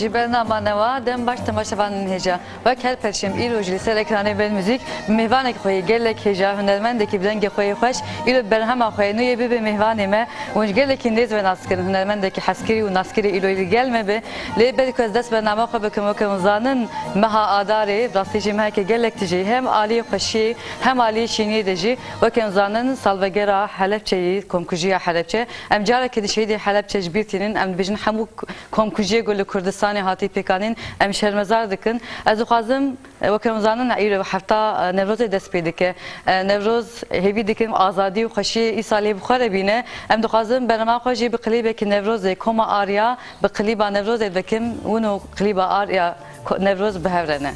برنامه نوا دم باش تماشاوان هجا و کل پرچم ایرو جلسه اکرانه بل موزیک مهوان خوی گلک هجا هنرمند کی بدنگ خوی خوش ایرو برهم خوی نوی به مهوان ما ونج گلک نیز و ناسکر هنرمند کی حسکری و ناسکری ایرو گل ما به لی بدک از دست برنامه خو بکم و زانن مها آداره راستی جمعه کی گلک تجی هم عالی خوشی هم عالی شینی دجی و کم زانن سالوگرا حلبچه کمکوجی حلبچه ام جاره کی شهید حلبچه جبیرتین ام بجن همو کمکوجی گل کردستانی هاتی پیکانین ام شرمزار دکن از خوازم و کم زانن ایرو هفته نوروز دست پیدا که نوروز هیوی دکن آزادی و خوشی ای سالی بخوره بینه ام دخوازم برنامه خوشی بقلیبه که نوروز کما آریا بقلیبا نوروز دکم ونو قلیبا آریا نوروز بهورنه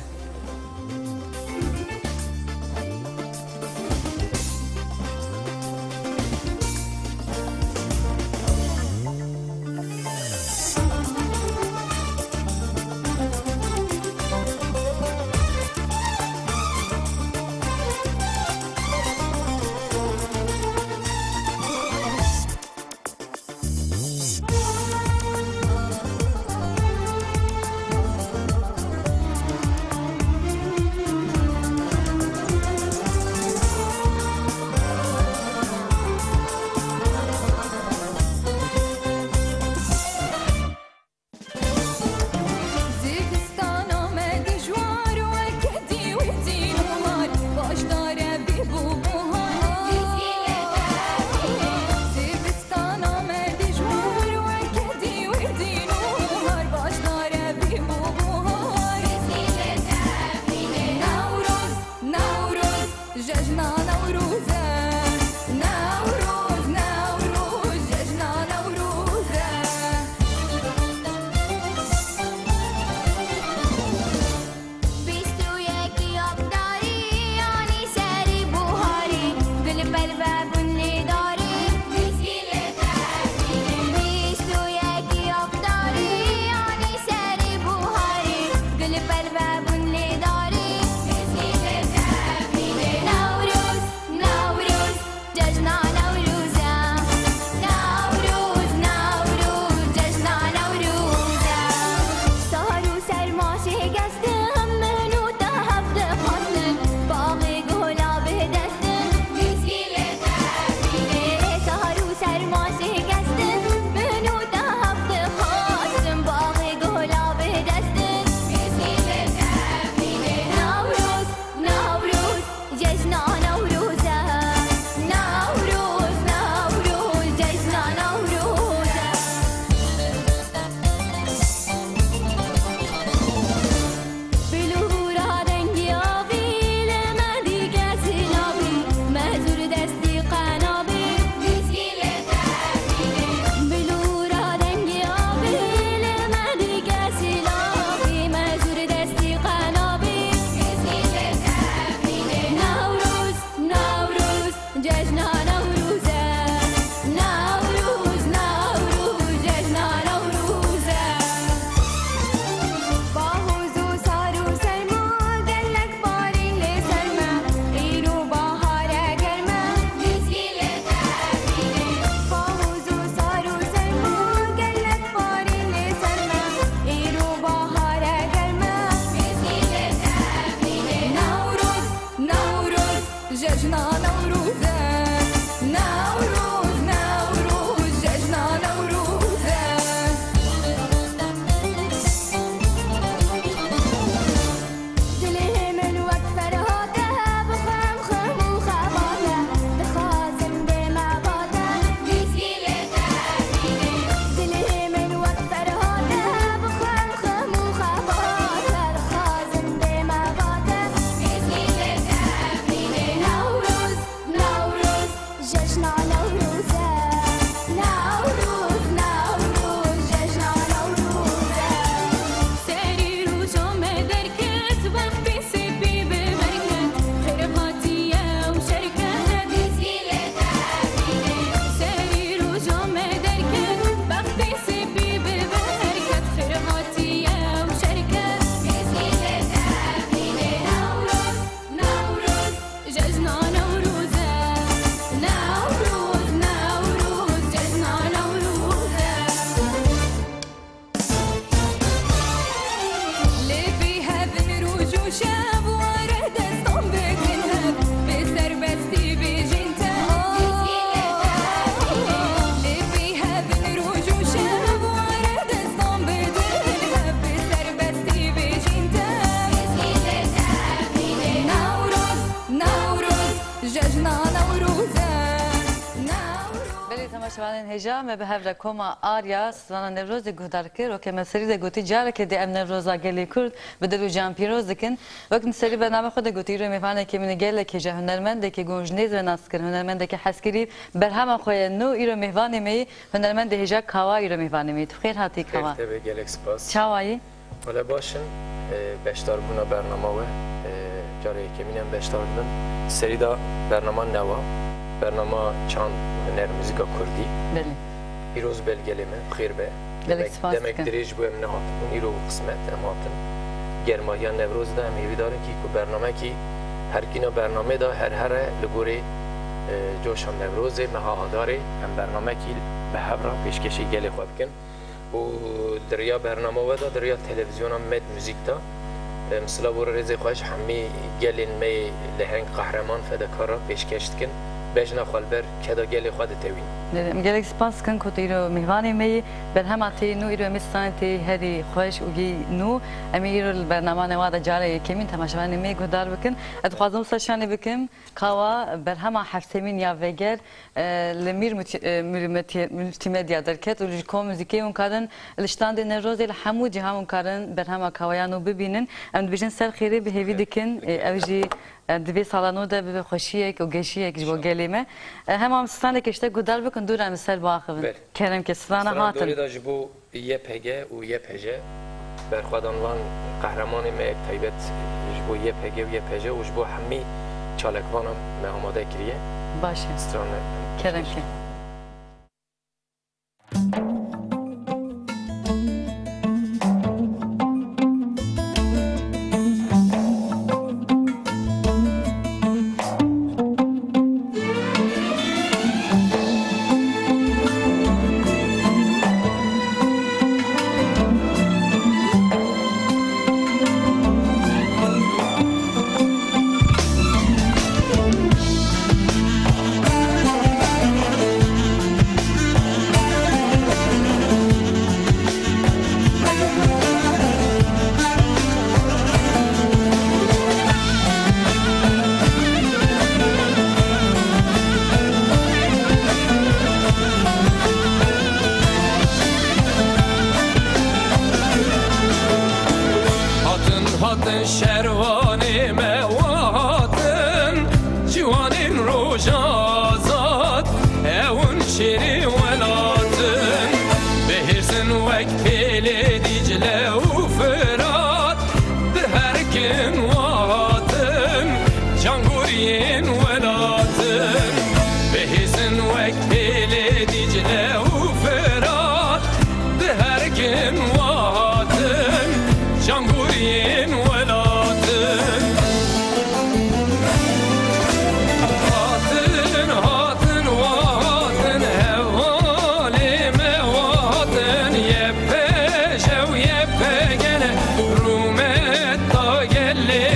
شوانین هجا ما به هفته کما آریا سلام نوروز گودار کرد و که مسیری دگوتی جاره که دی ام نوروز گلی کرد به دلو جام پیروز دکن وقت مسیری برنامه خود گوتی رو میفهمه که من گله که هنرمند که گونجنیز و ناسکر هنرمند که حسکری برهم خوی نو ایرو میفهمه می هنرمند هجا کاوا ایرو میفهمه می تو خیر هاتی کاوا به گلکس پاس چاوایی ولی باشن بشتار بونا برنامه و جاره که مینم بشتار بودن سری دا برنامه نوا برنامه چند هنر موزیکا کردی بله پیروز بلگلمه خیر به دمک دریج بو ام نهات اون ایرو قسمت اماتن گرماهی نوروز ده میوی داره که برنامه کی هر کینا برنامه دا هر لگوری جوشان نوروز مها آداره هم برنامه کی به هفرا پیشکشی گلی خواب کن و دریا برنامه و دا دریا تلویزیون هم مد موزیک دا مثلا بور رزی خوش همی گلین می لهنگ قهرمان فداکارا پیشکشت کن بجنا خالبر کدا گلی خود توین گلک سپاس کن که ایرو میوانی می برهم آتی نو ایرو میستانتی هری خوش اوگی نو امی ایرو برنامه نواد جاره کمین تماشاوانی می گودار بکن ادخوازم سرشانی بکم کاوا برهم حفتمین یا وگر لمیر ملتیمدیا درکت و لجکو موزیکی اون کارن لشتاند نروزی لحمو جهام اون کارن برهم کاوایانو ببینن ام بیشتر سر خیری به هیوی دکن اوجی دوی سالانو ده به خوشیه که گشیه که جو گلیمه هم ستانه کشته گودار بکن دور هم سر باخون کرم که ستانه هاتن دوری داشت بو یه پگه و یه پجه برخوادانوان قهرمان می تایبت جبو یه پگه و یه پجه و جبو همی چالکوانم می آماده کریه باشه ستانه کرم که Rumet da gelle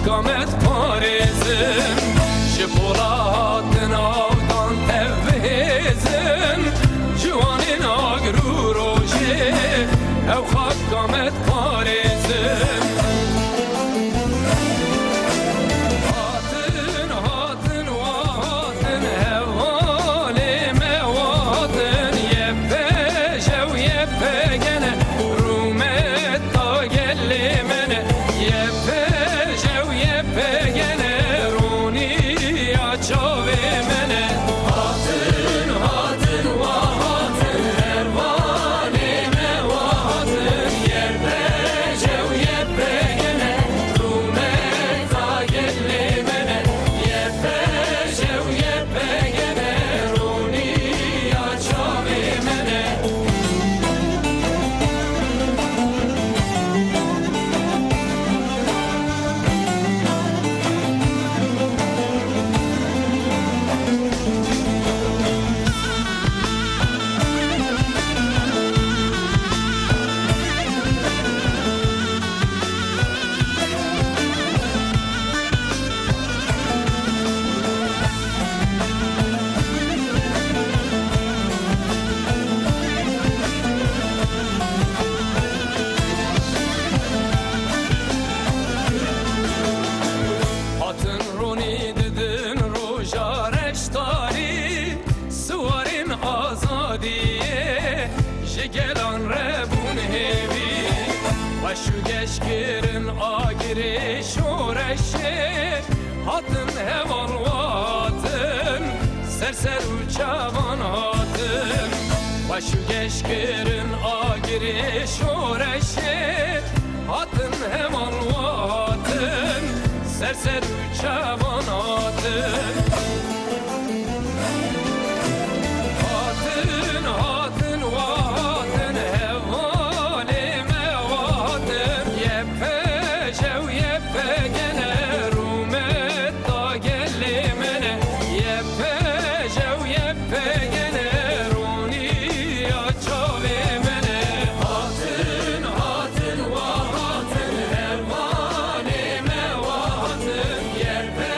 kamet parizim Şipolatın avdan tevhizim Civanin agru roji Ev hak kamet parizim Hatın hatın vahatın Hevali mevatın Yeppe şev yeppe gene Rumet da gelli mene Yeppe şev yeppe gene Runi açavi mene Hatın hatın vahatın Hevali mevatın Yeppe şev yeppe gene Rumet da gelli mene Yeppe şev yeppe gene Runi açavi mene Hatın runi didin roja reştari Suvarin azadiye Jigelan rebun hevi Ve şu geşkirin agiri şoreşe Hatın heval vatın Serser uçavan hatın Ve şu geşkirin agiri şoreşe Hatın heval vatın Serser uçavan hatın Hatın hatın vahatın Hevali mevatın Yeppe şev yeppe gene Rumet da gelli mene Yeppe şev yeppe gene Runi açavi mene Hatın hatın vahatın Hevali mevatın Yeppe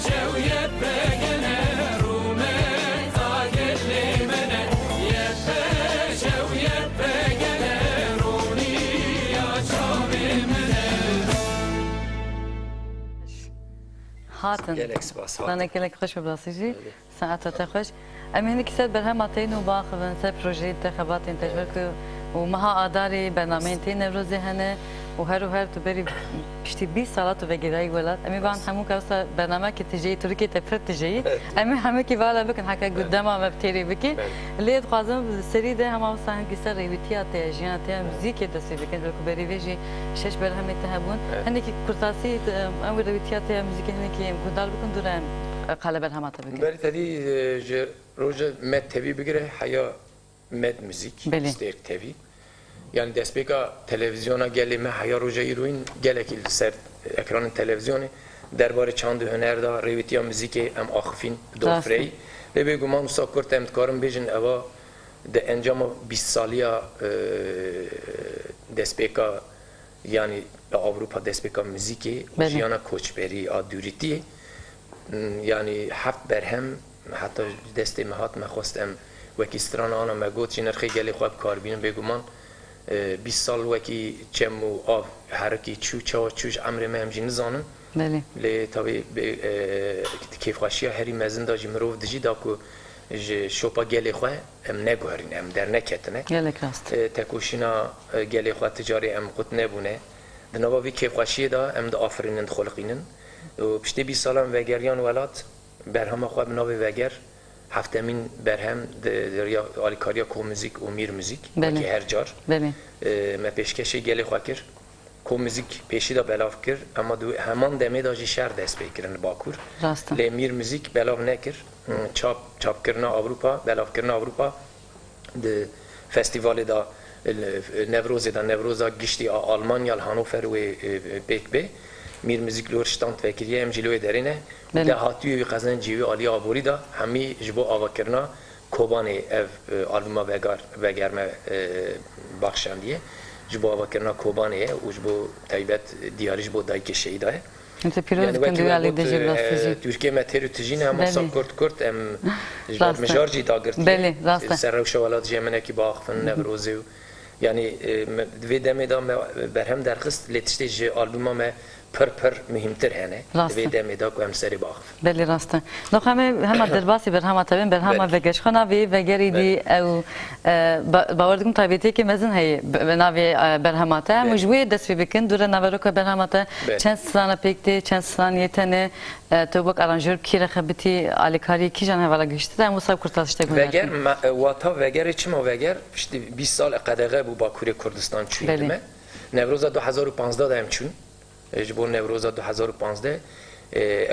şev yeppe gene Rumet da gelli mene Yeppe şev yeppe gene Runi açavi mene هاتن gelek spas hat. أنا كلك خوش ببلاصيجي ساعات خوش أمين كسر برهم عطين وباخذن سر بروجي انتخابات تجربك ومها آداري برنامج تين روزي هنا وهر تبري بشتي 20 سالات وبجراي ولات أمي بعد همو كوسا برنامج كتجي تركي تفرت تجي أمي همو كيفالا بكن حكا قدامها ما بتيري بكي اللي تقازم السري ده هم أوصل كسر ريبتيا تيجينا تيا مزيك تسوي بكن لو كبري بيجي شش برهم يتهبون هنيك كرتاسي أول ريبتيا تيا مزيك هنيك كدال بكن دوران قال برهم تبكي بری تدی روز مد تبی بگیره حیا مد موزیک بله. استیک تبی yani despeka televizyona gelime haya roja iruin gelek il ser ekranın televizyonu derbarı çandı hünerda revitiya müzike em axfin dofrey ve be guman sakurt em karım bejin eva de encama 20 saliya despeka yani Avrupa despeka müzike jiyana koçberi a duriti yani haft berhem hatta deste mehat mekhwast em weki strana ana megot chi nerxê gelê xwe bikarbînin bêguman 20 sal wekî çem û av herekî çû çawa çûj emrê me em jî nizanin بله lê tavê kêfxweşiya herî mezin da jî mirov dijî da ku ji şopa gelê xwe em neguherîn em derneketine يلك راست tekoşîna gelê xwe ticarê em qut nebûne di nava vî kêfxweşiyê da em diafirînin dixweliqînin û piştî 20 salan vegeriyan welat berhema xwe bi navê veger heftemîn berhem alîkariya komüzik û mîr müzik Belê. wekî her car بله me pêşkeşê gelê xwe kir komüzik pêşî da belav kirema heman demê da jî şer dest pê kirin li Bakur راست lê mîr müzik belav nekir çapkirina Avrupa belavkirina Avrupa di festivalê da Nevrozê da Nevroza giştî a Almanya li Hanover wê pêk bê mîr müzik li stand vekiriye em jî li wê derê ne Belê. de hatiyê wî qezên cîvî alîya aborî da hemî ji bo avakirina Kobanê ev albûma veger me baxşandiye ji bo avakirina Kobanê ye û ji bo taybet diyarî ji bo dayikê şehîda ye Mesela piroz kunduru Ali Dejir rastlıcı. Türkiye meteri tijine ama sab kurt em Rasta. mejarji dagirti. Beli, rasta. Serrav şavalat jemeneki bağfın nevrozi. Yani ve demeda berhem derxist letişte albüma me پر مهمتر هنه دویده میدا که هم سری باخت. بله راسته. نخواهیم هم درباسی بر هم تابین بر هم وگرش خنا و وگری دی او باوردم تابیتی که مزن هی ناوی بر هم تا مجبور دست بکن دوره نوارو که بر هم تا چند سال پیکتی چند سال یتنه تو بک آرانجور کی رخبتی آلیکاری کی جان هوالا گشته تا مصاب کرتاشته گویی. وگر واتا وگر چی ما وگر پشتی 20 سال قدغه بو باکوری کردستان چویدمه. نوروز 2015 دایم چون. جبور نوروز 2015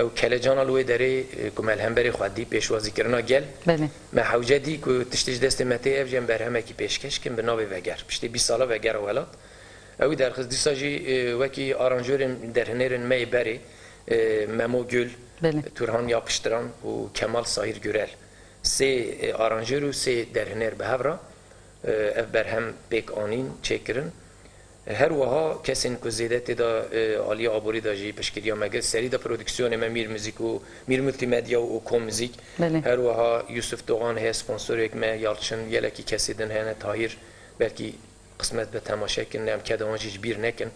او کلجان الوی داری که ملهم خودی پیشوازی کردن گل محوجدی که تشتیج دست متی اف جنب برهمه کی پیشکش کن به ناوی وگر پشتی 20 ساله وگر ولات او در خص دیساجی وکی آرانجورن در هنرن می بری ممو گل تورهان یاپشتران و کمال سایر گرل سه آرانجور و سه در هنر به هفرا اف برهم بیک آنین چکرن هر وها کسین که زیادت دا عالی آبوری داشتی پشکریا مگه سری دا پرودکسیون میر موزیک و میر مولتی مدیا و کم موزیک هر وها یوسف دوغان هست سپانسور یک ما یالچن یلکی کسی دن هنه تاهیر بلکی قسمت به تماشا کن نم کده آنجیش بیر نکن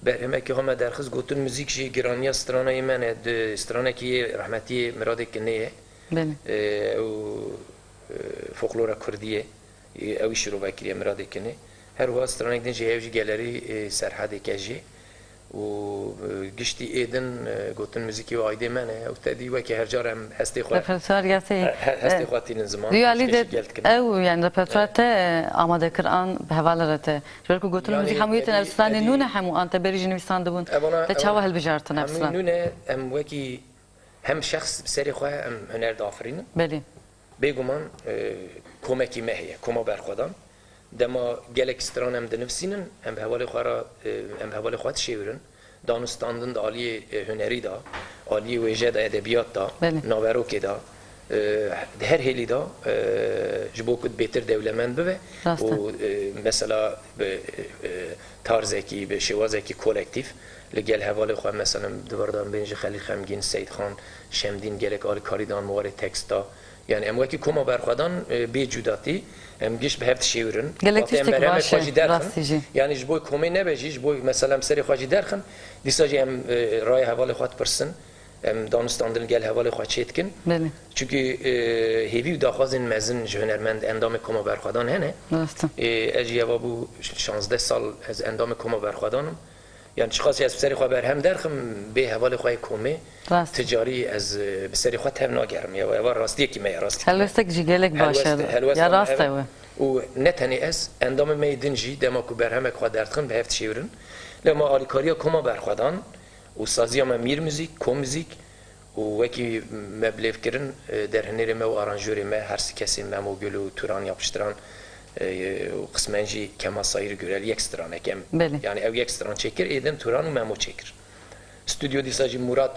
برهمه که همه درخص گوتون موزیک جی گرانی استرانه منه استرانه که رحمتی مراده کنه او فولکلور کردیه اوی شروع وکیلی مراده کنه هر وقت استرانه کدن جه هیچ گالری سرحدی کجی و گشتی ایدن گوتن موزیکی و آیده منه و تدی وکی هر جارم هستی خواهد هستی خواهد تین زمان ریالی او یعنی رپرتوارت آماده کران به حواله رته جور که گوتن موزیک همویت نفسانی نونه همو آنت بریج نویسان دبون تا چه وحل بجارت نفسان همون نونه هم وکی هم شخص سری خواه هم هنر دافرینه بله بگمان کمکی مهیه کما برخوادم دما گلک استران هم دنفسینن هم به حوال خوارا هم به حوال خوات شیورن دانستاندن عالی هنری دا عالی ویژه دا ادبیات دا ناوروکی دا هر هیلی دا جبو کد بهتر دولمند بوه و مثلا به تارزکی به شوازکی کولکتیف لگل حوال خواه مثلا دوردان بینج خلیل خمگین سید خان شمدین گلک آل کاریدان موارد تکست دا yani em weki koma berxwadan bê cudati em giş bi hev şêwirin gelek tiştek başe yani ji boy komê nebejî ji boy mesela em serê xwe jî derxin dîsa jî em raya hevalê xwe pirsin em danistandin gel hevalê xwe çêtkin çünkü hêvî û daxwazên mezin ji hunermend endamê koma berxwadan hene ez jî heva bû 16 sal ez endamê koma berxwadanim yani çıkası az seri haber hem derkim be havalı xay komi ticari az seri xat hem nagerim ya var rastiyê ki me rastiyê helwestek jî gelek baş ya rast e û neteni ez endamê me din jî dema ku berhemek xwe derdim be heft şêwirin lema alîkariya koma berxwedan û saziya me mîr müzik kom müzik û wekî me bilêvkirin derhinêrê me û aranjörê me her kesên me û gul û turan yapıştıran قسمن جی کما سایر گرال یک استرانه کم یعنی او یک استران چکر ایدن توران و ممو چکر استودیو دیساجی مراد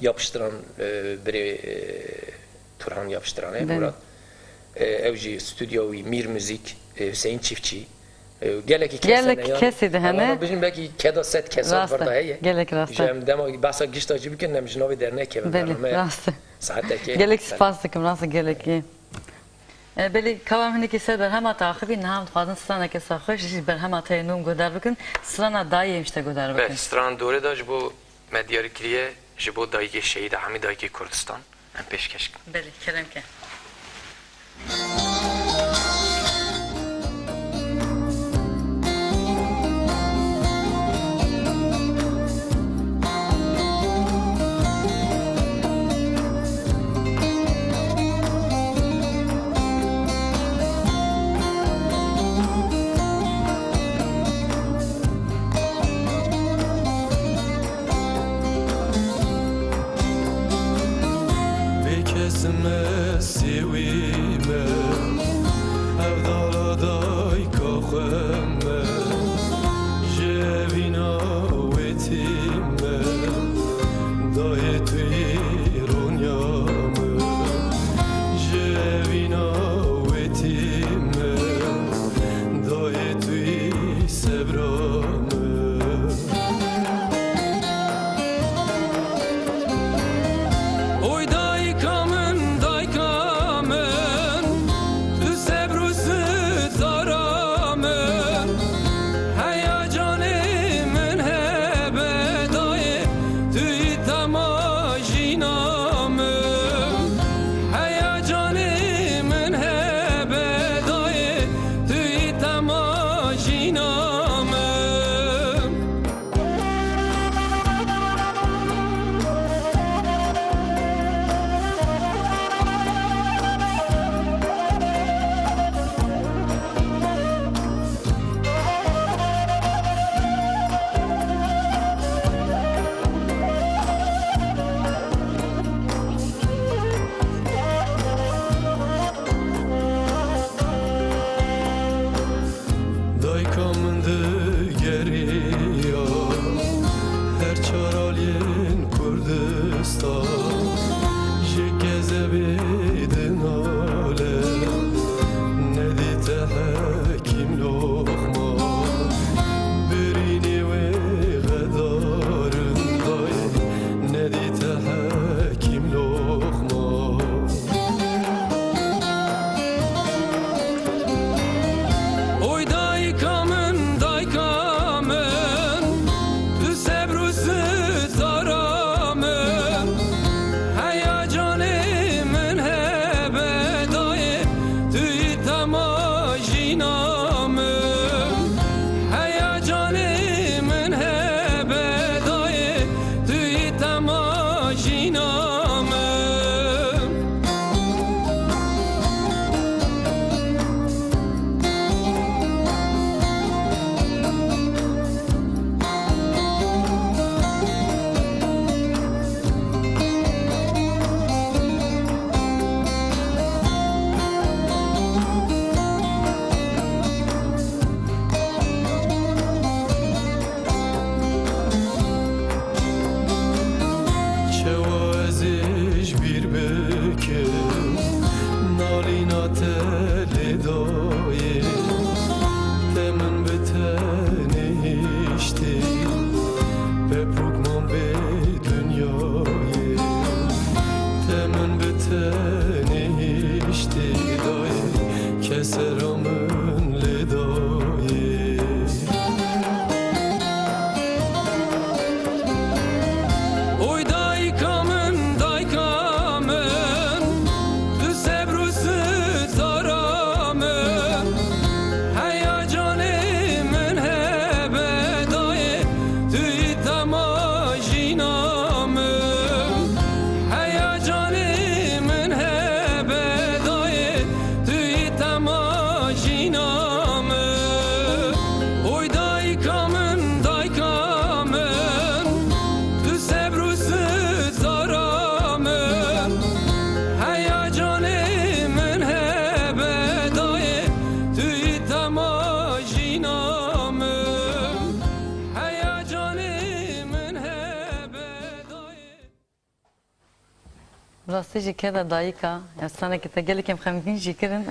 yapıştıran biri Turhan yapıştıranı Murat evci stüdyo Mir Müzik Hüseyin Çiftçi gelek kesedi hani bizim belki keda set kesat var da heye gelek rastı jem demo basa giştacı bir gün jnovi dernek kevin rastı saatte gelek spastıkım rastı gelek بله کام هنی که سر برهم تاخبی نام خواهد سرانه که ساخش برهم تاینوم گذار بکن سرانه دایی میشه گذار بکن. سران دوره داشت با مدیاری کریه جبو دایی که شهید همی دایی که کردستان هم پیشکش کن. بله کرم که. Kesmesi تلی دایی تمن به تنیشتی بپوگمان به دنیایی تمن به تنیشتی دایی کسرامن لدایی Oy daykamın daykamın Du sebrusu taramın Heya canımın hebe dayı Du itamajinamın Heya canımın hebe dayı Du itamajinamın Oy daykamın daykamın Du sebrusu taramın Heya canımın hebe dayı Du itamajinamın Heya canımın hebe dayı راستی جی که دایکا استانه که تگلی کم خمکین جی کردن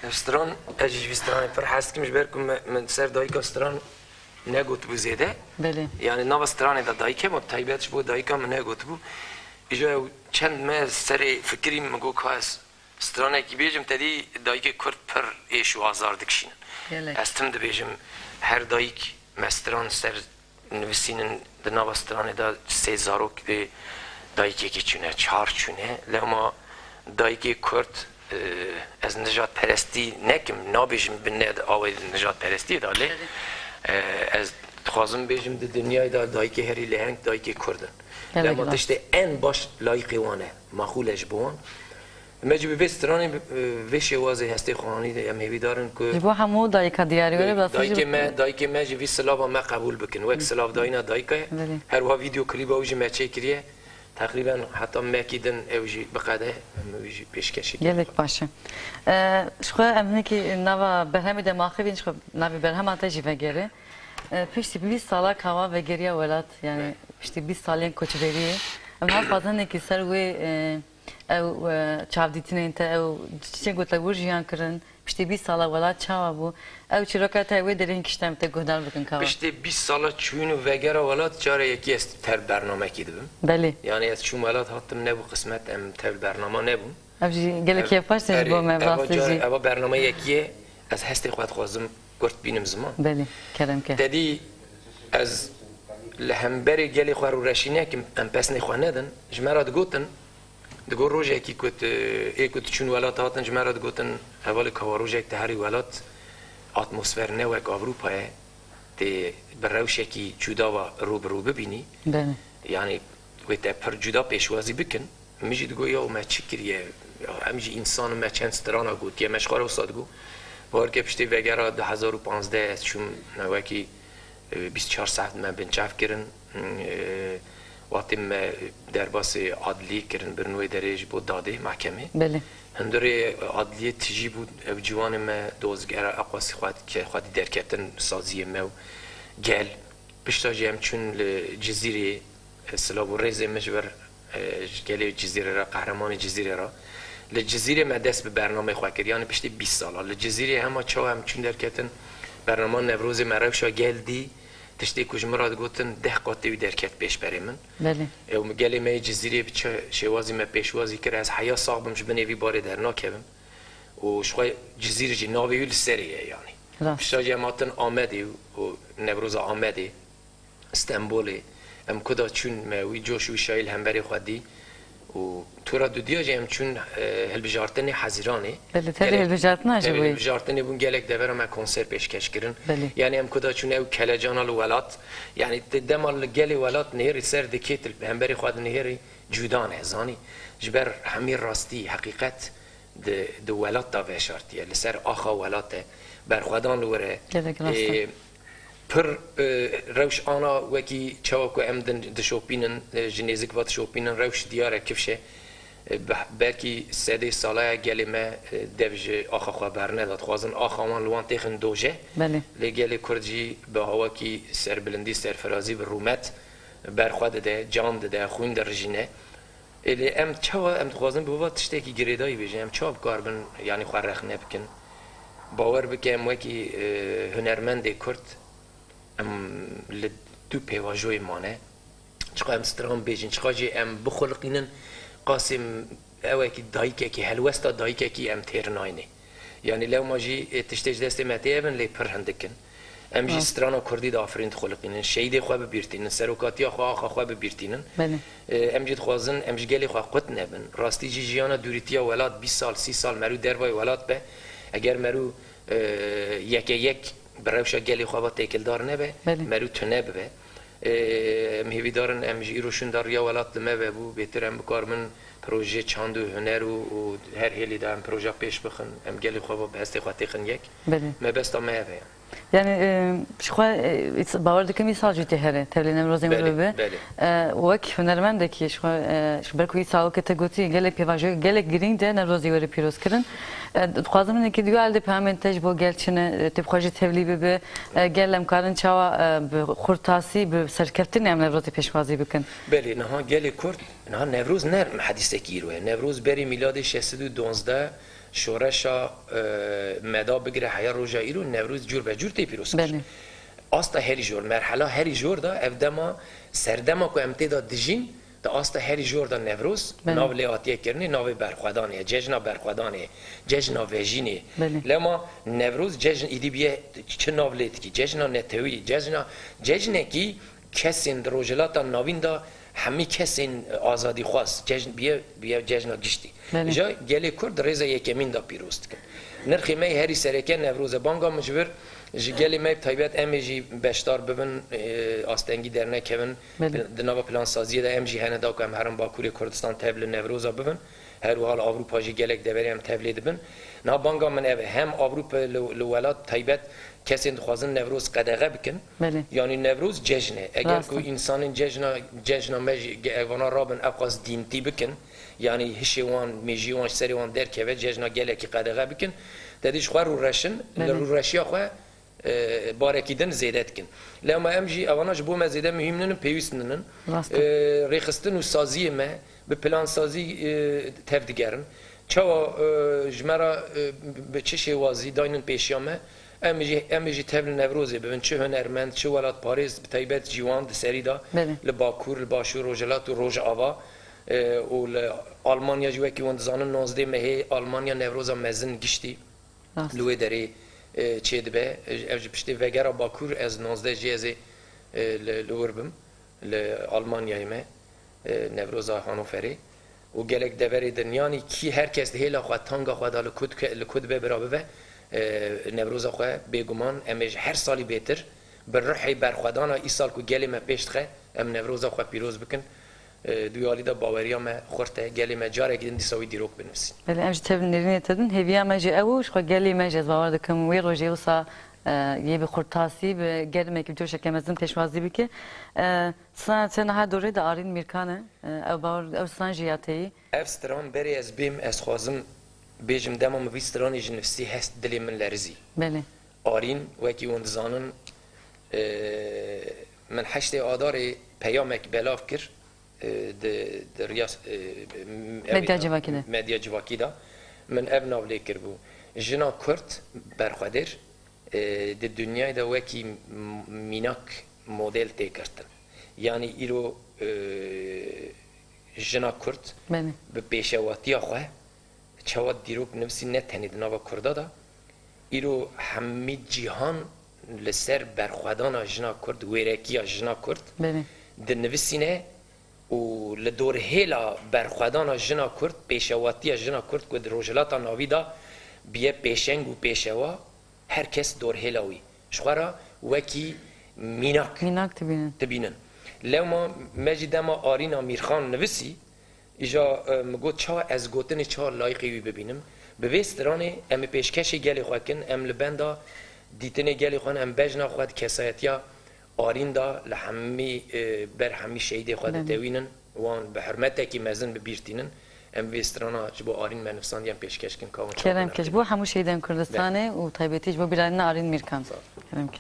استران اجی استران پر حس کمش برکم من سر دایکا استران نگوت بو زیده بله yani nav strane da dayke mo taybet bu dayka mı ne gotu ijo çend me seri fikrim mi go kas strane ki bejim tedi dayke kurt per eşu azar dikşin Gelek. estim de bejim her dayk mestran ser nüvisinin de nav strane da sezarok de dayke geçine çar çüne lema dayke kurt az nejat peresti nekim nabejim binne avay nejat peresti da le از خوازم بیشم د دنیای دایی که هری لهنگ دایی که کردن لما داشته ان باش لایقی وانه مخولش بوان مجبور به استرانی وش وازه هستی خانی ام هیوی دارن که جبو همو دایکا دیاری ولی دایی که مجبور سلاف ما قبول بکن و یک سلاف داینا دایی که هر وا ویدیو کلیپ اوجی مچه کریه تقریبا حتی مکیدن اوجی بقده اوجی پیشکشی گلک باشه شخو امنه که نوا برهمی دماغی بین شخو نوی برهم آتا جیوه گره پشتی 20 ساله کوا و گریه ولاد یعنی پشتی 20 سالین کوچبریه اما فازنه که سر وی او چاودیتینه انتا او چیچه گوتلا ورژیان کرن پشتی 20 ساله ولاد چاوا بو او چیروکا تاوی درین کشتم تا گهدار بکن کوا پشتی 20 ساله چون و وگره ولاد چاره یکی است تر برنامه کی دبم بله یعنی از چون ولاد هاتم نبو قسمت ام تر برنامه نبود ابجی گلکی پاش تج بو مبلاستی اوا برنامه یکیه از هستی خود خوازم گرت بینم زمان بله کردم که دادی از لهمبری گلی خوار و رشینه که ام پس نخواه ندن جمرات گوتن دگو روزه کی کت ایکوت چون ولات هاتن جمرات گوتن اول کار روزه که هری ولات اتمسفر نوک اروپاه تی بروشه کی جدا و رو ببینی بله یعنی وقت پر جدا پیشوازی بکن میجی دگو یا ما چکریه همیشه انسان ما چند سترانا گوت یا مشخار استاد گو بار که پشتی وگرا 2015 چون نوکی 24 ساعت من بنچاف کردن وقتی ما در باس عادلی کردن برنوی درج بود داده محکمه بله هندوری عادلی تجی بود جوان ما دوزگر اقواسی خواهد درکتن سازی ما گل پشتاجی هم چون جزیره سلاب و ریزه مجبر گل جزیره را قهرمان جزیره را لجزیره ما دست به برنامه خواه کرد یعنی پشتی 20 ساله لجزیره همه چاو هم چون درکتن برنامه نوروز مروشا گل دی تشتی کج مراد گوتن 10 قاطی درکت پیش بره من بله او گلی ما جزیره بچه شوازی ما پیشوازی کرد از حیا صاحبمش بنوی باره در ناکبم و شوی جزیره جی ناویول سریه یعنی پشتا جماعتن آمدی و نوروز آمدی استانبولی ام کدا چون ما وی جوشوی شایل هم بری خودی و تو را دو دیا جیم چون هلبجارتنی حزیرانه بله تری هلبجارتن عجبوی هلبجارتنی بون گلک دورم ما کنسرت پیشکش کردن یعنی هم کدا چون او کلجان الولات یعنی دمال گلی ولات نهری سر دکیت هم بری خود نهری جودانه زانی جبر همین راستی حقیقت د ولات تا وشارتیه لسر آخا ولات برخودان لوره پر روش آنا وکی چاوکو امدن دشوپینن جنیزک وات شوپینن روش دیاره کفشه برکی سده ساله گلی ما دوج آخا خواه برنه داد خوازن آخا من لوان تیخن دوجه لگلی کردجی به هوا کی سر بلندی سر فرازی و رومت برخواد ده جان ده خون در جینه الی ام چوا ام خوازن بوا تشتی کی گریدایی بیجن ام چاب کاربن یعنی خورخ نبکن باور بکم وکی هنرمند کرد ام لدو پیواجوی مانه چقدر ام سترام بیجن چقدر ام بخلقینن قاسم اوه کی دایکه کی هلوستا دایکه کی ام تیرناینه یعنی لو ماجی تشتیج دست متیابن لی پرهندکن ام جی سترانا کردی دافرین خلقینن شهید خواب بیرتینن سروکاتی خواب بیرتینن ام جی خوازن ام جی گلی خواب قط نبن راستی جی جیانا دوریتیا ولاد 20 سال 30 سال مرو دروای ولاد به اگر مرو یک بروشا گلی خواب تکل دار نبه مرو تنه به مهوی دارن ام جی روشن دار یا ولاد لمه بو بهتر ام بکار من پروژه چاند و هنر و هر هلی دارم پروژه پیش بخن ام گلی خواب به هستی خواهی خن یک مبستا مه به يعني شخوا باور دكم يسال جوتي هره تبلين امروز امروز وك هنرمندك شخوا شبركو يسال كتغوتي گلك بيواجو گلك گرين ده نروزي وري پیروز کرن خوازم انه كديو الده پامنتج بو گلچنه تبخوجي تبلي به گلم کارن چاوا خورتاسي به سرکفتن ام نروزي پیشوازی بکن بله نه گل کرد نه نوروز نه حدیث کیروه نوروز بری میلاد 612 شورشا مدا بگیره حیا روزا ایرو نوروز جور به جور تی پیروز کرد آستا هری جور مرحله هری جور دا افدما سردما کو امتداد دجین دا آستا هری جور دا نوروز ناو لیاتیه کرنی ناو برخوادانه ججنا برخوادانه ججنا وژینه لما نوروز ججن ایدی بیه چه ناو لیت کی ججنا نتوی ججنه کی کسین دروجلاتا ناوین دا همی کسین آزادی خواست جشن بیا جشن گشتی جا گلی کرد ریزه یکمین دا پیروست کن نرخی می هری سرکه نوروز بانگا مجبور گلی می تایبت امیجی بشتار ببن آستنگی درنه کبن دنبا پلان سازی دا امیجی هنه دا که هم هرم باکوری کردستان تبل نوروزا ببن هر حال آوروپا جی گلک دوری هم تبلی دبن نه بانگا من اوه هم آوروپا لولاد تایبت کسی خوازن نوروز قدغه بکن یعنی نوروز جشنه اگر کو انسان جشنا مجی اوانا رابن اقاس دینتی بکن یعنی هشوان میجیوان سریوان در که جشنا گله کی قدغه بکن دادیش خو رو رشن رو رشیا خو بارکیدن زیادت کن لما امجی اواناش بو مزیده مهمنن پیوستنن ریخستن و سازی ما به پلان سازی تفدیگرن چوا جمرا به چه شوازی داینن پیشیامه امیجی تبل نوروزی ببین چه هنرمند چه ولاد پاریس بتایبت جوان دسری دا لباکور لباشور روجلات و روج آوا و آلمانیا جوه که وند زانن 19 مهی آلمانیا نوروزا مزن گشتی لوی داری چه دبه اوج پشتی وگرا باکور از 19 جیزی لوربم لآلمانیای ما نوروزا هانوفری و گلک دوری دنیانی کی هر کس هیلا خواهد تانگا خواهد لکود به برابه نوروز خواه بگمان امیج هر سالی بهتر بر روحی برخوادانا ای سال که گلی ما پیشت خواه ام نوروز خواه پیروز بکن دویالی دا باوریا ما خورته گلی ما جاره گیدن دیساوی دیروک بنویسین بله امج تبن نرینه تدن هیویا مجی اوش خواه گلی مجی از باور دکم وی روژه وصا یه به خورتاسی به گلی ما که جوشه کمزن تشوازی بکه سنه ها دوره دا آرین میرکانه او باور او سان جیاتی افستران بری از بیم از خوازم بیجم دمام ویسترانی جنفسی هست دلی من لرزی بله آرین وکی وند زانن من حشت آدار پیامک بلاف کر در ریاس مدیا جواکی دا من اب ناولی کر بو جنا کرد برخوادر در دنیای دا وکی میناک مدل تی کرتن یعنی ایرو جنا کرد به پیشواتی خواه چواد دیروک نفسی نتنید نوا کرده دا ایرو همه جهان لسر برخوادان جنا کرد ویرکی جنا کرد در نفسینه و لدور هیلا برخوادان جنا کرد پیشواتی جنا کرد که در روجلات ناوی دا بیه پیشنگ و پیشوا هر کس دور هیلاوی شخورا وکی میناک تبینن لو ما مجید ما آرینا میرخان نفسی ایجا مگود چا از گوتن چا لایقی ببینم به وسترانه ام پیشکشی گلی خواکن ام لبندا دیتن گلی خوان ام بجنا خواد کسایتیا آرین دا لحمی بر همی شهیده خواد دوینن وان به حرمت کی مزن ببیرتینن ام وسترانا جبو آرین منفسان یم پیشکش کن کامون کرم کش بو همو شهیدن کردستانه و طیبتیش بو بیران آرین میرکان کرم که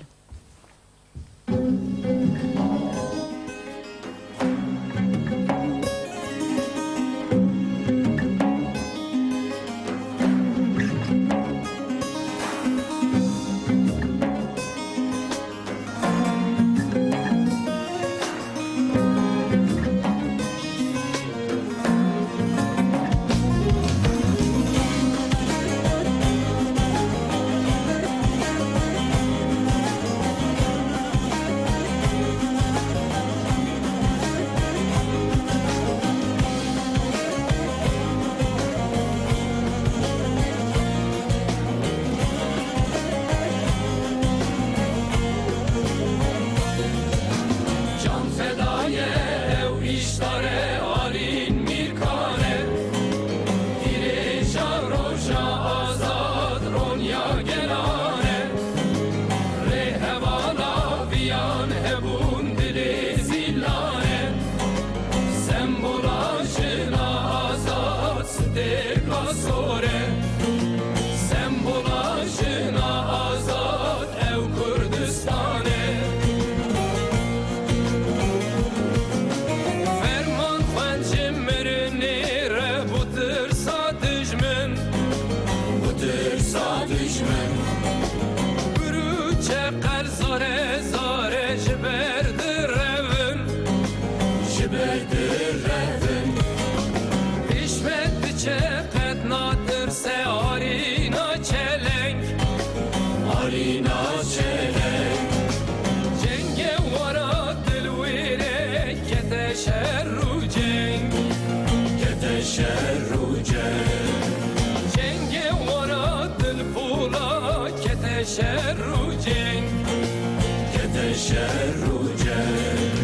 ترسا دشمن بروچه قر زاره زاره جبر در روم جبر در روم پیشمت بچه قد ناترسه آرینا چلنگ آرینا چلنگ جنگ ورا دلویره کت شر رو جنگ کت شر رو جنگ جنگ ورا دل پولا کت شر رو جنگ کت شر رو جنگ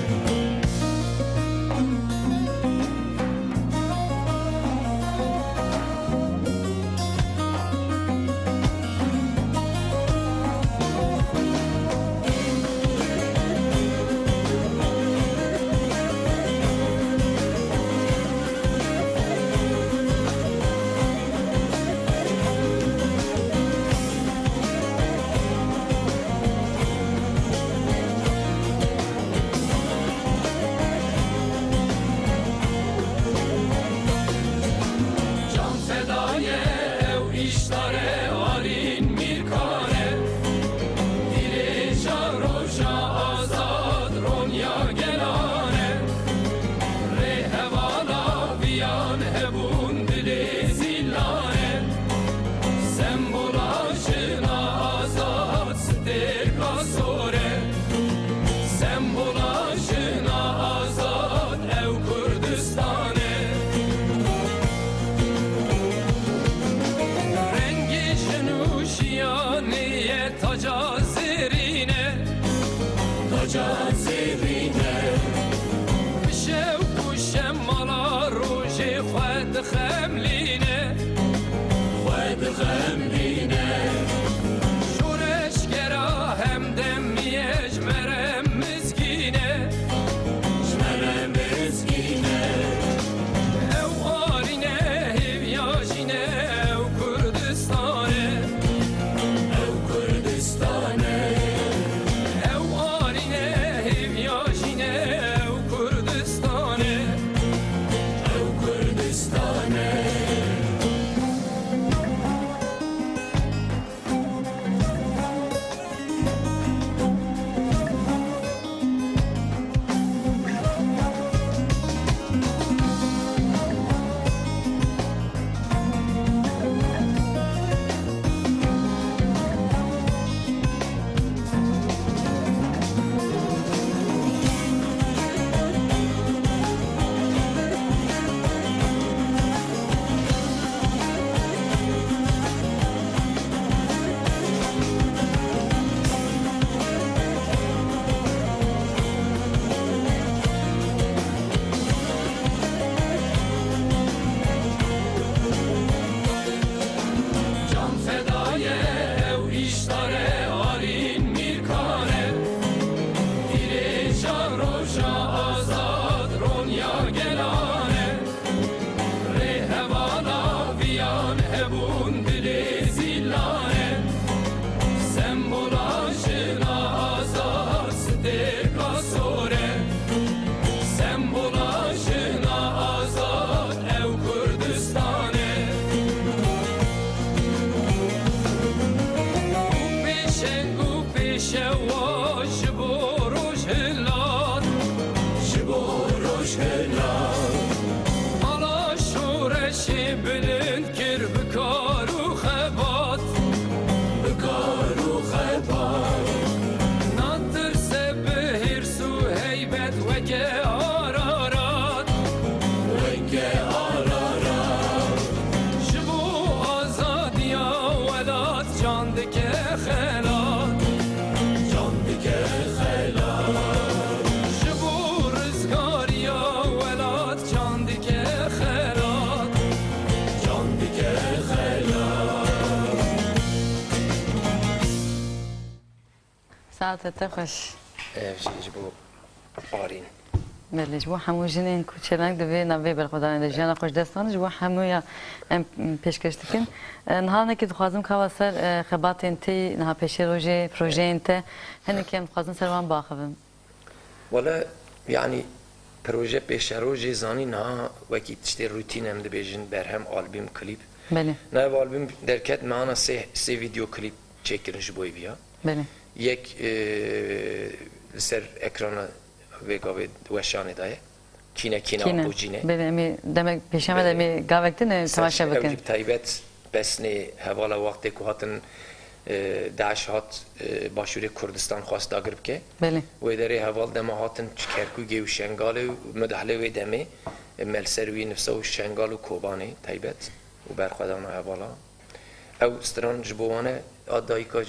ساعتت خوش جبو آرین بله جبو همو جنین کوچلنگ دوی نوی برخودان دجیان خوش دستان جبو همو یا پیشکش دکن نهار نکی دخوازم که واسر خبات انتی نها پیش روژه پروژه انت هنی که دخوازم سروان باخبم ولی یعنی پروژه پیش روژه زانی نها وکی تشتی روتین هم دبیجن برهم آلبوم کلیپ بله نه آلبوم درکت معنا سه ویدیو کلیپ چکرنش بوی بیا بله یک سر اکران وگاوی وشانه دایه کینه آبوجینه بله امی demek پیشمه دمی گاوکتن تماشا بکن تایبت بسنی حوالا وقتی که هاتن داعش هات باشور کردستان خواست داگرب که بله و داره حوال دم هاتن کرکوگی و شنگال و مدحله و دمه ملسروی نفسه و شنگال و کوبانه تایبت و برخوادان حوالا او استران جبوانه آدایی که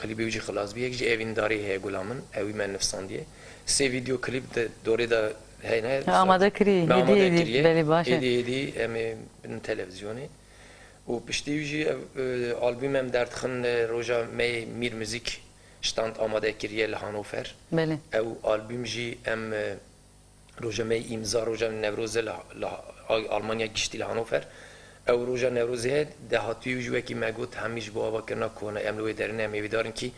کلیبی وجی خلاص بیه که اوین داری هی گلامن اوی من نفساندیه سه ویدیو کلیپ دوره دا هی نه آماده کری هدیه بله باشه هدیه امی تلویزیونی و پشتی وجی آلبوم هم درتخن روزا می میر موزیک شتاند آماده کریه لهانوفر بله او آلبوم جی ام روزا می امضا روزا نوروز آلمانیا گشتی لهانوفر او روزا نوروزه دهاتی وجوه کی مگوت همیش با آوا کرنا کنه امروی درنه می دارن کی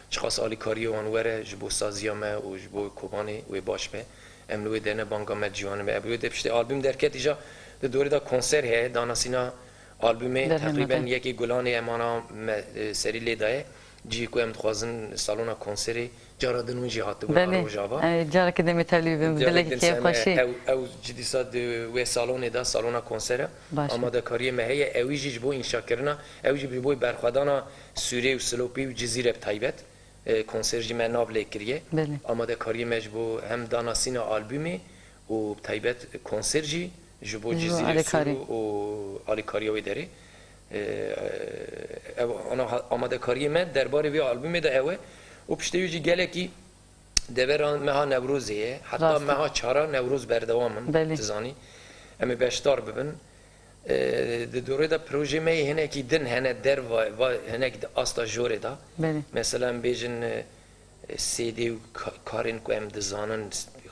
چخاص آلی کاری وانوره جبو سازیامه و جبو کوبانی و باش به امروی درنه بانگام جوانه به امروی دپشته آلبوم درکت ایجا دوره دا کنسر هه داناسینا آلبومه تقریبا یکی گلانه امانا سری لیدایه جی کو ام خوازن سالونا کنسری جارا دنون جی هاتو بله جارا که دمی تلیبیم دلی که خوشی او جدی ساد و سالون دا سالونا کنسره آماده کاری مهیه اوی جی بو انشا کرنا اوی جی بو برخوادانا سوریه و سلوپی و جزیره تایبت کنسر جی من ناب لیکریه آماده کاری مجبو هم داناسینا آلبومی و تایبت کنسر جی جبو جزیره سورو و آلی کاریوی داره انا آماده کاری من درباره وی آلبوم ده اوه و پشته یوجی گله کی دوران مها نوروزیه حتی مها چهارا نوروز بردوامن تزانی امی بشتار ببن دوره دا پروژه می هنه کی دن هنه در و هنه کی استا جوره دا مثلا بیجن سیدی و کارین کو ام دزانن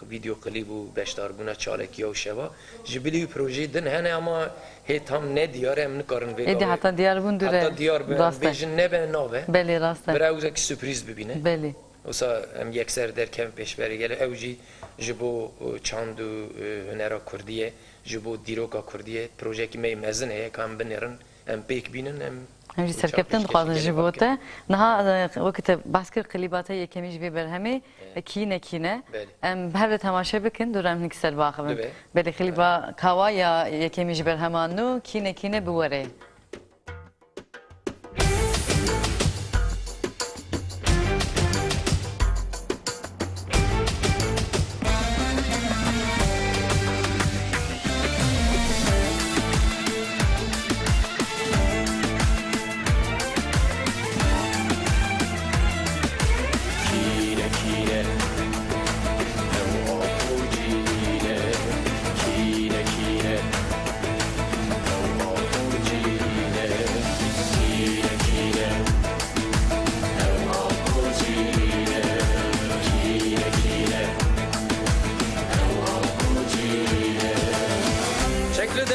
ویدیو کلیپ و بشتار بونا چالکی و شوا جبلی پروژه دن هنه اما هی تام نه دیاره ام نکارن ویگا ایدی حتی دیار بون دوره حتی دیار بون بیشن نبه نوه بله راسته برای اوزا که سپریز ببینه بله اوسا ام یک سر در کم پیش بری گله اوجی جبو چاند و هنرا کردیه جبو دیروکا کردیه پروژه که می مزنه کام بنرن ام پیک بینن ام همجی سرکبتن خوازن جبوته نها وقت بحث کر قلیباته یکمیش بی برهمی کینه ام هر تماشا بکن دورم نکسر باخبن بله قلیبا کوا یا یکمیش برهمانو کینه بوره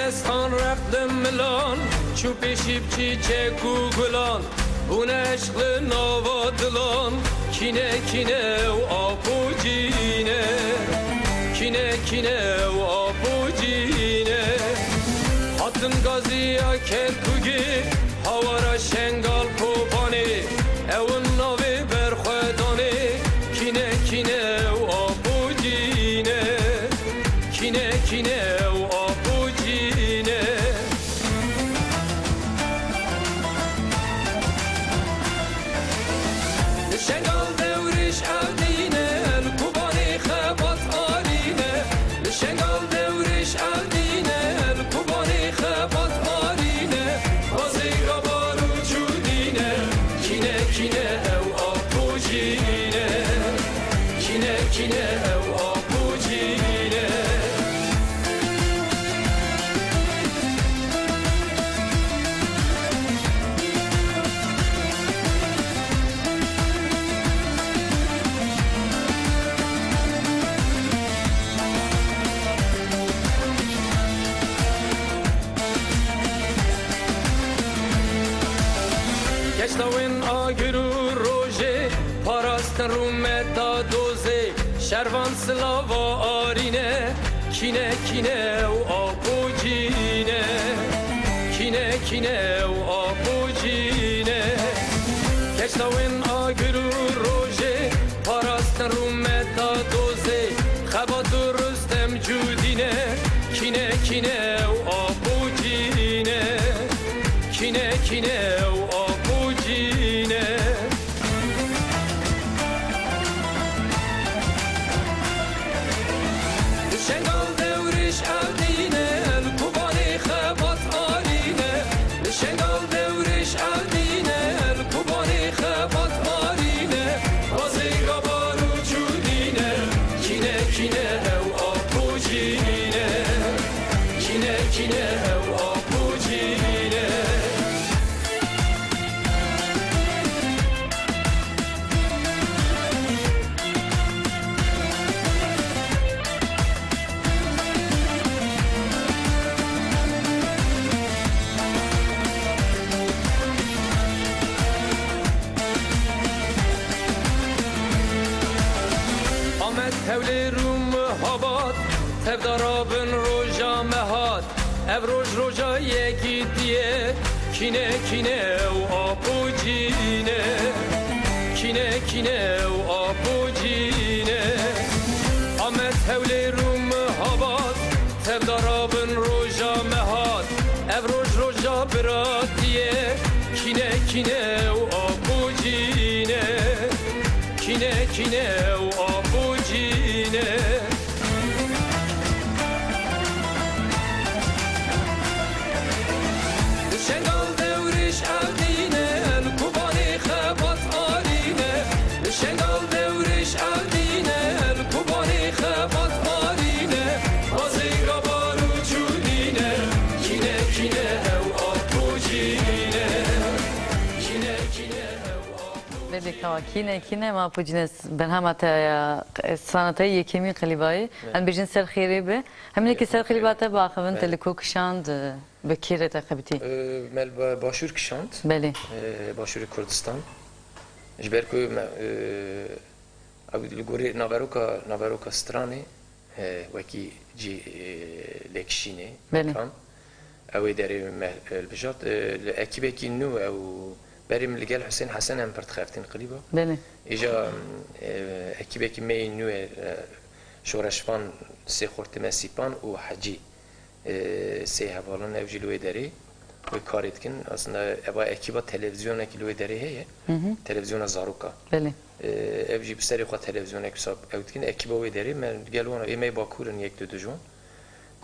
دستان رفتم ملان چو پیشیب چی چه گوگلان اون عشق نوادلان کینه و آبوجینه کینه و آبوجینه حتم گازی ها کرکوگی هوارا شنگال کوبانه اون نوی برخوادانه کینه و آبوجینه کینه و آبوجینه شنگال دورش عدینه الکوبانی خبات آرینه شنگال دورش عدینه الکوبانی خبات آرینه بازی گبارو جودینه کینه و آبوجینه کینه و آبوجینه گشتاوین آگرو روژه پاراستن رو مدا دوزه شروان سلاوا آرینه کینه و آبوجینه kine u apujine keştavin agru roje parastan rumeta doze xabat rustem cudine kine u apujine kine u apujine Şengal devriş eldine kubani xabat aline Şengal devriş eldine kubani xabat aline Bazı gabaru cudine kine ev apujine kine ev apujine Ahmet hevli rum habat Tevdarabın roja mehat Ev roja yeki diye Kine u apujine Kine u apujine Ahmet hevli rum habat Tevdarabın roja mehat Ev roja berat diye Kine u apujine Kine u apujine Şengal devriş eldine kubani xabat aline Şengal devriş eldine kubani xabat aline Bazı gabaru cudine kine ev apujine Kine ev بله که کینه ما پوجنس بن هم تا سنتای یکمی قلیبایی ان بیشتر سر خیری به همین که سر خلیبات با خواهن تلکو کشاند به کیره تخبیتی مل باشور کشاند بله باشور کردستان جبر کو لگوری ناوروکا سترانه وکی جی لکشینه بله اوی داری البجات اکیبه کی نو او بریم لگل حسین حسن هم پرت خفتین قلیبا بله ایجا اکیبه کی می نو شورشفان سه خورت مسیپان و حجی سه حوالان اوجلوی داری و کاریت کن اصلا ابا اکیبا تلویزیون اکیلوی داری هیه تلویزیون زاروکا بله اوجی بسری خوا تلویزیون اکساب اوت کن اکیبا وی داری من گلوان ایمی باکورن یک دو جون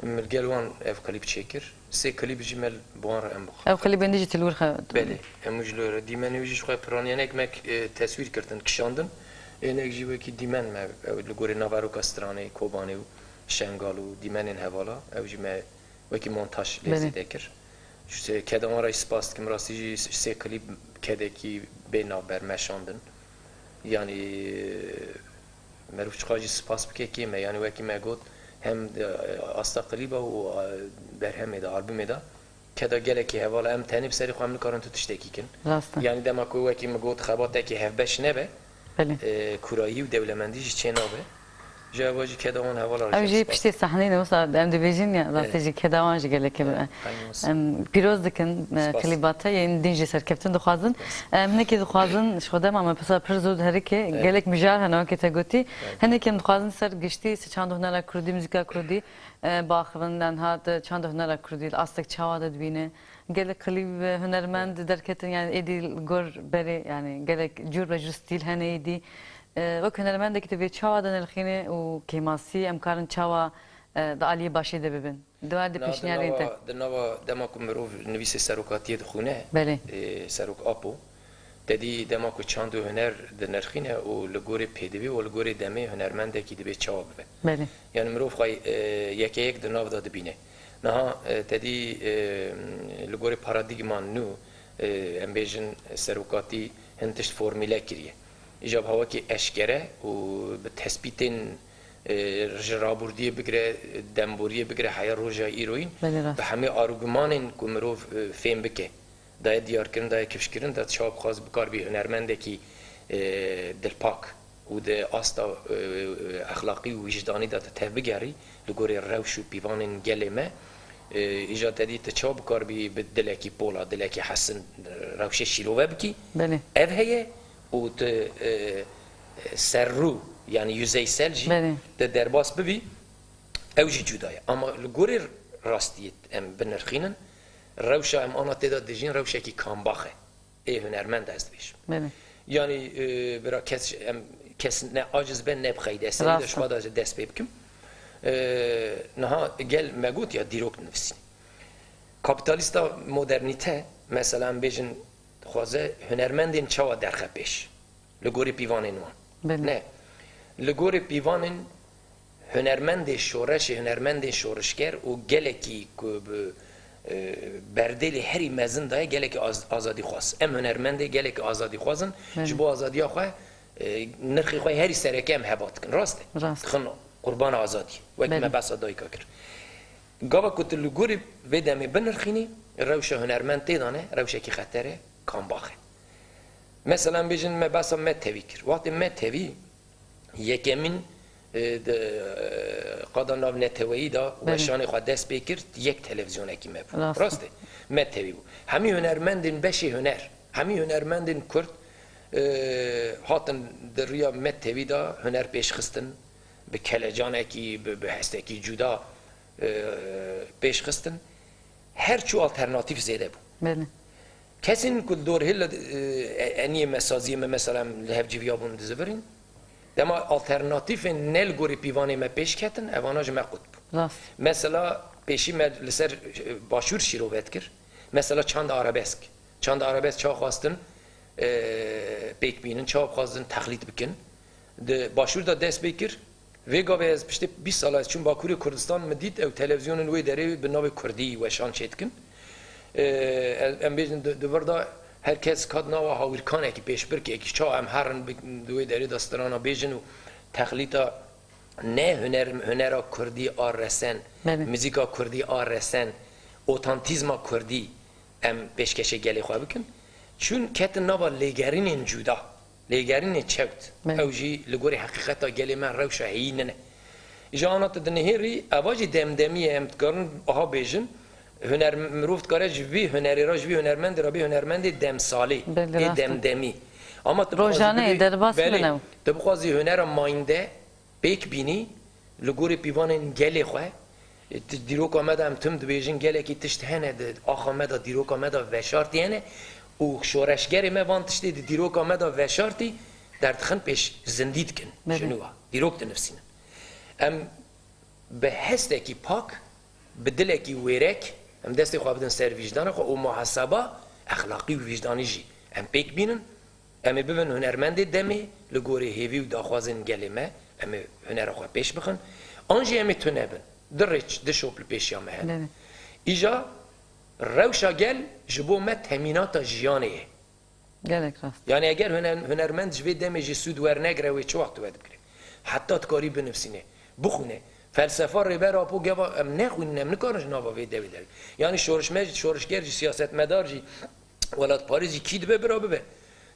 من گلوان اف کلیپ چیکر سه کلیپ جمل بوان ام بخ او کلیپ اندیجی تلور خواهد بله اموجلو دیمن ویجی شوی پرانیانک مک تصویر کردن کشاندن اینک جیوه کی دیمن ما لگوری ناوروکا سترانه کوبانه و شنگال و دیمن این حوالا اوجی ما وکی مونتاژ لیزی دکر شو کدام را اسپاست کم راستی سه کلیپ کده کی بینا برمشاندن یعنی مروف چقاجی سپاس بکه کیمه یعنی وکی ما گفت هم استا قلیبا و برهم دا آلبوم دا کدا گله کی حوالا ام تنی بسری خو هم کارن تو تشتکی کن یعنی دما کو وکی مگوت خباته کی هفبش نبه بله کورایی و دولمندیش چنابه جواجی کدا اون حوالا اوجی پشتی صحنه نوسا ام دیویژن یا راستیجی کدا وانج گله که پیروز دکن کلیباته یعنی دینجی سرکفتن دخوازن منکی دخوازن شودم اما پس پرزود هری که گلک مجار هنو که تگوتی هنکی دخوازن سر گشتی چند هنر کردی موزیکا کردی باخوندن هات چند هنر کردی استک چواد دوینه گلک کلیب هنرمند درکتن یعنی ایدی گور بری یعنی گلک جور رجل ستیل هنه ایدی وەک هەنەرمەندێکی تەبێت چاوا دەنرخینێ و کێماسی ئەم کارن چاوا دەعالیە باشی دەببن دوار دە پێشنیارێتە دناوا دەماکو مرۆڤ نویسێ سەرۆکاتیە دخونە سەرۆک ئاپۆ دەدی دەماکو چاند و هەنەر دەنرخینە و لە گۆرێ پێدەبێ و لە گۆرێ دەمێ هەنەرمەندێکی دەبێت چاوا ببێ یعنی مرۆڤ یەکەیەک دناودا دەبینێ نەها دەدی لە گۆرێ پارادیگمان نو ئەم بێژن سەرۆکاتی هەن تشت فۆرمیلە کریە ایجاب هوا که اشکره و به تثبیتین رابوردی بگره دنبوری بگره حیا روزا ایروین به همه آرگومانین که مروف فهم بکه دای دیار کردن دای کفش کردن داد شاب خواست بکار بی هنرمنده کی دل پاک و ده آستا اخلاقی و وجدانی داد ته بگری لگوری روش و پیوانین گله ما ایجاد دیت چاب کار بی به دلکی پولا دلکی حسن روش شیلوه بکی بله ev heye و سر رو yani yüzey selci بله. de derbas bibi evji cudaya ama lgori rastiyet em binirxinin rewşa em ana teda dijin rewşeki kambaxe hünermend ez dibêjim بله yani bira kes ne aciz ben ne bxeyde eseri de Rast. şuva da dest pê bikim niha gel me got ya dîrok dinivîsîn kapitalîsta modernîte mesela em bêjin dixwaze hünermendên çawa derxe pêş li gorî pîvanên wan بله ne li gorî pîvanên hünermendê şoreşê hünermendê şoreşger û gelekî ku bi berdêlê herî mezin daye gelekî azadî xwaz em hünermendê gelekî azadî xwazin ji bo azadiya xwe nirxê xwe herî sereke em heba dikin rast e Rast. dixin qurbana azadî wek Bele. me behsa dayika kir gava ku tu li gorî vê demê binirxînî rewşa hünermend tê dane rewşekî xetere kambax e mesela em bêjin me behsa me tevî kir watê me tevî yekemin qada nav neteweyî da weşanê xwe dest pê kir yek televizyonekî me bû Rast. rast e me tevî bû hemî hünermendên beşê hüner hemî hünermendên Kurd hatin di rêya me tevî da hüner pêşxistin bi kelecanekî bi hestekî cuda pêşxistin her çû alternatîf zêde bû بله kesên ku dorhil eniyê me saziyê me mesela li hevcivîya bûn dizivirin dema alternatîfên nel gorî pîvanê me pêş ketin evana ji me qut bû راست mesela pêşî me li ser başûr şîrovet kir mesela çanda arabesk ça xwastin pêk bînin ça xwazin texlît bikin di başûr da dest pê kir vê gavê ez piştî 20 sala ez çûm Bakurê Kurdistan me dît ew televizyonên wê derê bi navê Kurdî weşan çêdikin em bêjin di vir da herkes kat nava hawîrkanekî pêşbirkekî ça em herin di wê derê da strana bêjin û texlîta ne hünera Kurdî a resen Bele. müzîka Kurdî a resen otantîzma Kurdî em pêşkeşê gelê xwe bikin çûn ketin nava lêgerînên cuda lêgerînê çewt Bele. ew jî li gorî heqîqeta gelê me rewşa heyînin e ji ana te di nihêrî eva jî demdemî em dikarin aha bêjin hüner mirov dikare ji vî hünerê ra ji vî hünermendê ra bê hünermendê demsalê Bele, ê rast. demdemî ama tu Rojane, derbas bine. tu bixwazî hunera mayînde pêk bînî li gorî pîvanên gelê xwe dîroka me da em tim dibêjin gelekî tişt hene di axa me da dîroka me da veşartî hene û şoreşgerê me van tiştê di dîroka me da veşartî derdixin pêş zindî dikin Bele. jinû dîrok dinivîsînin em bi hestekî pak bi dilekî wêrek em destê xwe bidin ser vîjdana xwe û muheseba exlaqî û vîjdanî jî em pêk bînin em ê bibin hunermendê demê li gorî hêvî û daxwazên gelê me em ê hunera xwe pêş bixin an jî em ê tune bin di rêç di şop li pêşiya me hene بله îja rewşa gel ji bo me temînata jiyanê ye gelek rast yani eger hunermend ji vê demê jî sûd wernegire wê çi wext wedikire heta dikarî binivîsîne bixwîne felsefa rêber apo geva em nexwînin em nikarin ji nava vê devê derê yani şoreşger jî siyasetmedar jî welatparî jî kî dibe bira bibe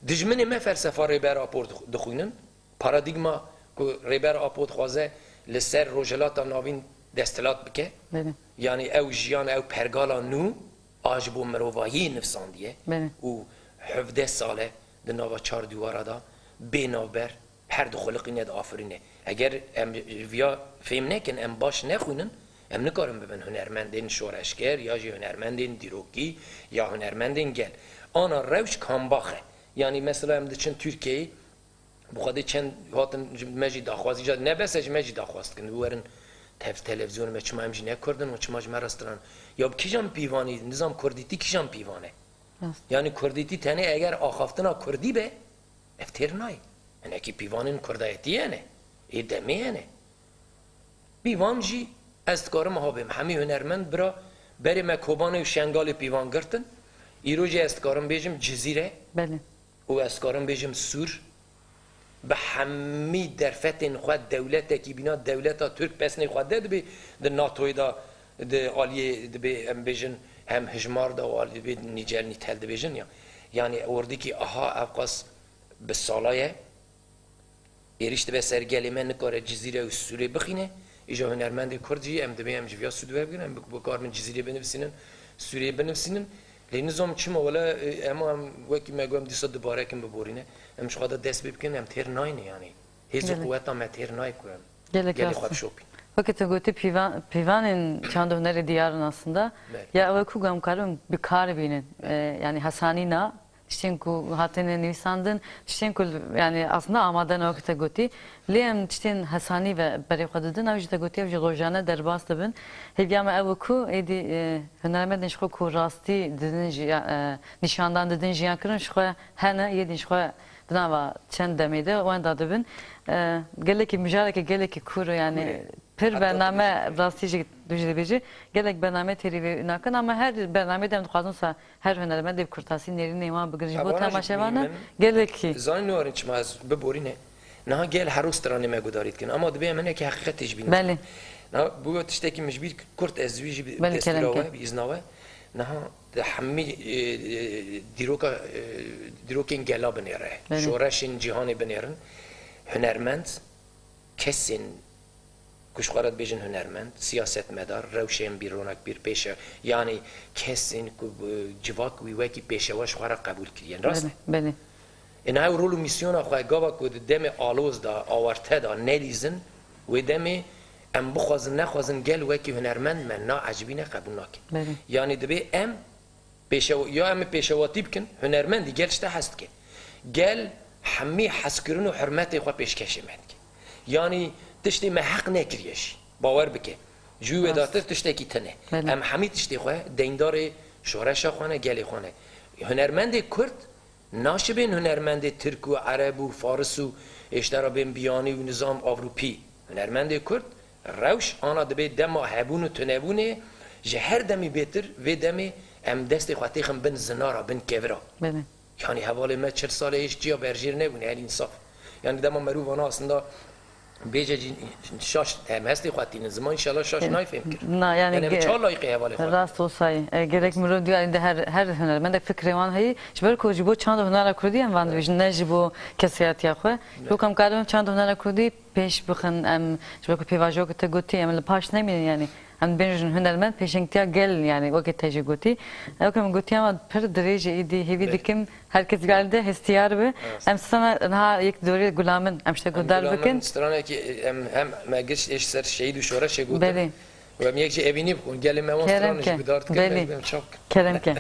dijminê me felsefa rêber apo dixwînin paradigma ku rêber apo dixwaze li ser rojhilata navîn destilat bike بله yani ew jiyan ew pergala nû a ji bo mirovahiyê nivsandiye بله û 17 sale di nava çar dîwara da bênavber her dixweliqîne di afirîne eger em viya fêm nekin em baş nexwînin em nikarin bibin hunermendên şoreşger ya jî hunermendên dîrokî ya hunermendên gel ana rewş kambax e yani mesela em diçin Türkiye'yê bu xwedê çend hatin me jî daxwazî ne bes ji me jî daxwaz dikin werin televizyonê me çima em jî nekurdin û çima ji me restoran ya kîjan pîvanî nizam kurdîtî kîjan pîvan e rast yani kurdîtî tenê eger axaftina kurdî be ev têr nayê hinekî pîvanên kurdayetî hene ê demê hene pîvan jî ez dikarim habêm hemî hunermend bira berê me kobanê û şengalê pîvan girtin îro jî ez dikarim bêjim cizîre بله û ez dikarim bêjim sûr bi hemî derfetên xwe dewletekî bîna dewleta Türk pesnê xwe de dibe di NATOyê da di aliyê dibe em bêjin hem hijmar da û aliyê dibe nîcer nîtel dibêjin ya yani ordikî aha ev qas bi sala ye êriş dibe ser gelê me nikare cizîre û sûrê bixîne ایجا هنرمند کردی ام دبی ام جویا سودو بگن ام با کار من جزیره بنویسینن سوریه بنویسینن لنظام چی ما ولا اما هم وقتی میگم دیسا دوباره کم ببورینه ام شخادا دست ببکن ام تیر ناینه یعنی هیچ قوت هم تیر نای کنم گلی خواب شوپی Vakit gote pivanın çanda hüneri diyarın aslında. Ya ve kugam karım bir kar binin. Yani Hasanina işte ku hatene Nisan'dan işte ku yani aslında amadan vakit gote. Lem işte Hasani ve berikadın avcıda gote avcı rojana derbas da bin. Heviyama evku edi hünermeden şko ku rasti dedin nişandan dedin jiyan kırın şko hana yedin şko dnava çend demeydi. O anda da bin. Geleki müjareke geleki kuru yani پر برنامه راستیجی دوجه بیجی گلک برنامه تریوی نکن اما هر برنامه دم خواهدم سا هر هنرمند دیو کرتاسی نری نیما بگرجی بود تماشاوانه گلکی زان نوارن چما از ببورینه نه گل هر روز ترانه مگودارید کن اما دبی منه که حقیقتش بینه بله نه بو تشتکی مجبور کرت ازویجی دستراوه بیزناوه نه همه دیروکین گلا بنیره شورشین جهانی بنیرن هنرمند کسین کشخارت بیشن هنرمند سیاست مدار روشن بیرونک بیر پیشه یعنی کسین که جواک ویوکی پیشه واش خورا قبول کردن راست؟ بله این های رول و میسیون آخواه گاوا که دم آلوز دا آورته دا نلیزن و دم ام بخوازن نخوازن گل وکی هنرمند من نا عجبینه قبول نکن یعنی دبی ام پیشه یا ام پیشواتی بکن هنرمندی گلش تا هست که گل همی حس کردن و حرمت خوا پیشکشی مند که یعنی تشتی ما حق نکریش باور بکه جوی داتر تشتی کی تنه ام همه تشتی خواه دیندار شورش خانه گلی خانه هنرمند کرد ناشبین هنرمند ترک و عرب و فارس و اشترا بین بیانی و نظام اروپی هنرمند کرد روش آنا دبی دم هبون و تنبونه جهر دمی بهتر و دمی ام دست خواهی خم بن زنارا بن کورا یعنی حواله ما 40 ساله ایش جیا برجیر نبونه هر انصاف یعنی دم مرو وانا اصلا بیچه شاش هستی خواهی نزمان انشالله شاش نایفهم کرد نه یعنی چهار لایقه حواله خواهی راست olsaydı gerek مرو دیگه هر هنرمند فکر وان هایی جبر کوچی بود چند هنر کردی هم وان دویش نه جبو کسیت یا خو جو کم کردم چند هنر کردی پیش بخن ام جبر کو پیواجو که تگوتی ام لپاش نمیدین یعنی ام بینجن هنرمند پیشنگتیا گل yani وقت تجی گوتی اکم گوتی ama per derece idi hevi dikim herkes geldi hestiyar be em sana ha یک دوری غلامن ام işte gudar bakın strana ki hem magis eş ser şeyi düşora şey gudar ve mi yekçe evini bukun gelim me strana şey gudar tkın çok kerem ke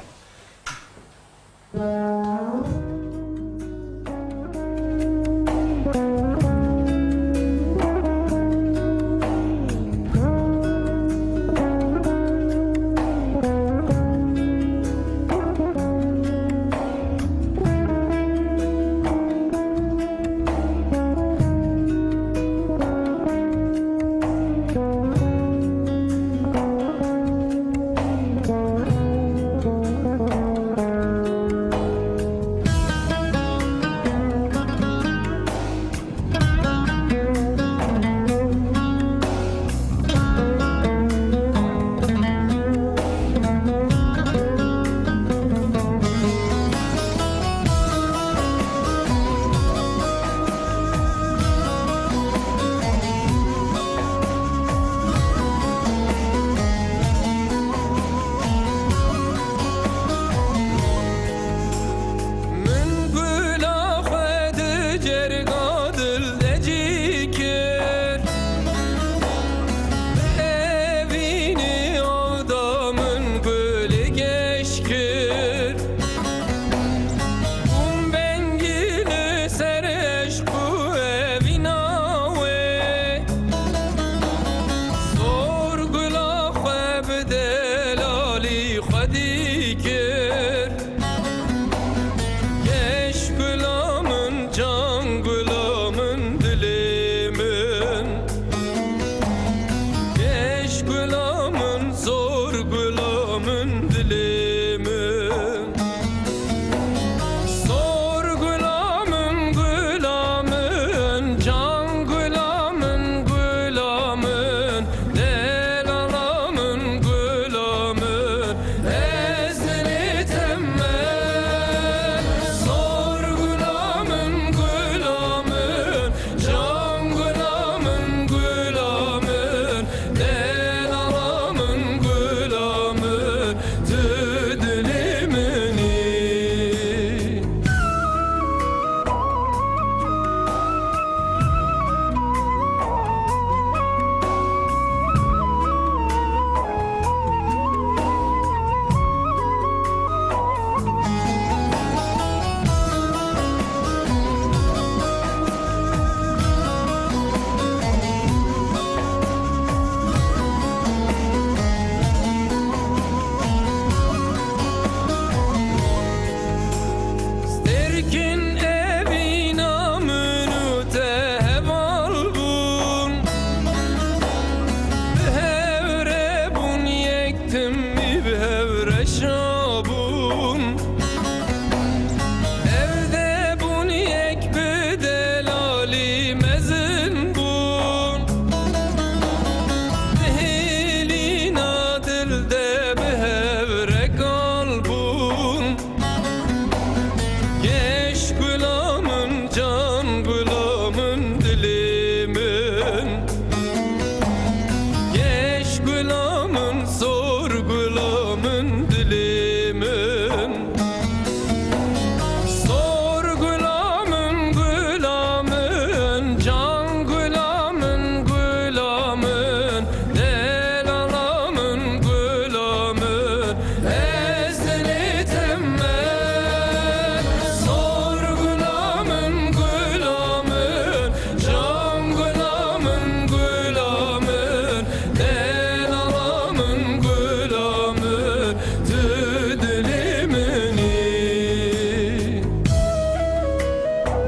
ستركن أبينا منو تهبال بون بهور بون يكتمي بهور شابون evde bun yek bedelali mezin bun Helina dilde behevre kalbun Geç gülamın can gülamın dilimin Geç gülamın sor gülamın dilimin Sor gülamın gülamın can gülamın gülamın del alamın gülamın ezdeni temel Sor gülamın gülamın can gülamın gülamın del alamın gülamın tüdülimini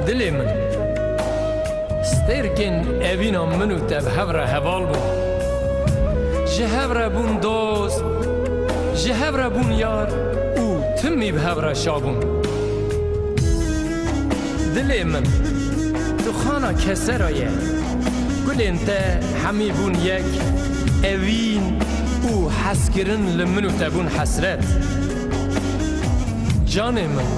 Dilimin سترکن اوینا منو تب هفره هوال بون جهوره بون دوست جهوره بون یار او تمی به هفره شابون دلیمن تو خانا کسرایه گلین ته همی بون یک اوین او حسکرن لمنو تبون حسرت جان من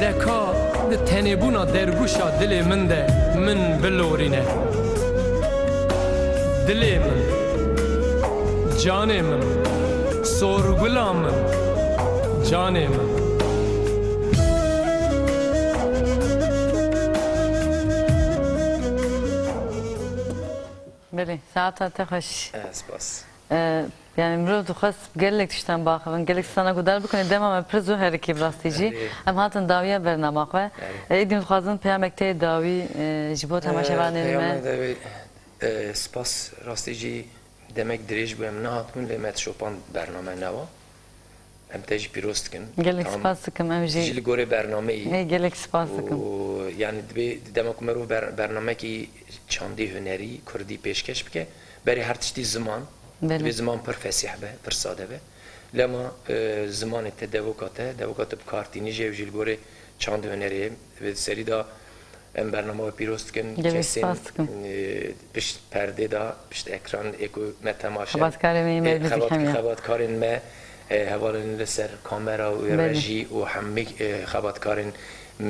دکا ده تنبونا درگوشا دل من ده من بلورینه دل من جان من سورگلا من جان من بله ساعت خوش سپاس yani امروز خواست گلک تشتن باخون گلک سنا گودار بکنه دما پرزو هر کی براستیجی ام هاتن داویه برنامه خو ایدیم خوازن پیامکته داوی جبو تماشاوانه سپاس راستیجی demek dirij bu em nahatun le met şopan bername nava em tej pirost kin گلک سپاس کم ام جی jil gore bername iyi گلک سپاس کم yani demek mero bername ki çandi hüneri kurdi peşkeş bike beri her tişti zaman ve zaman per fesih be per sade be lama zaman ette devokate kartini jev jil gore çandi hüneri ve serida em bername pirost kin kesin piş perde da piş ekran eko metamaşa xabatkarin me havalin leser kamera و رژی و همه خبرکارن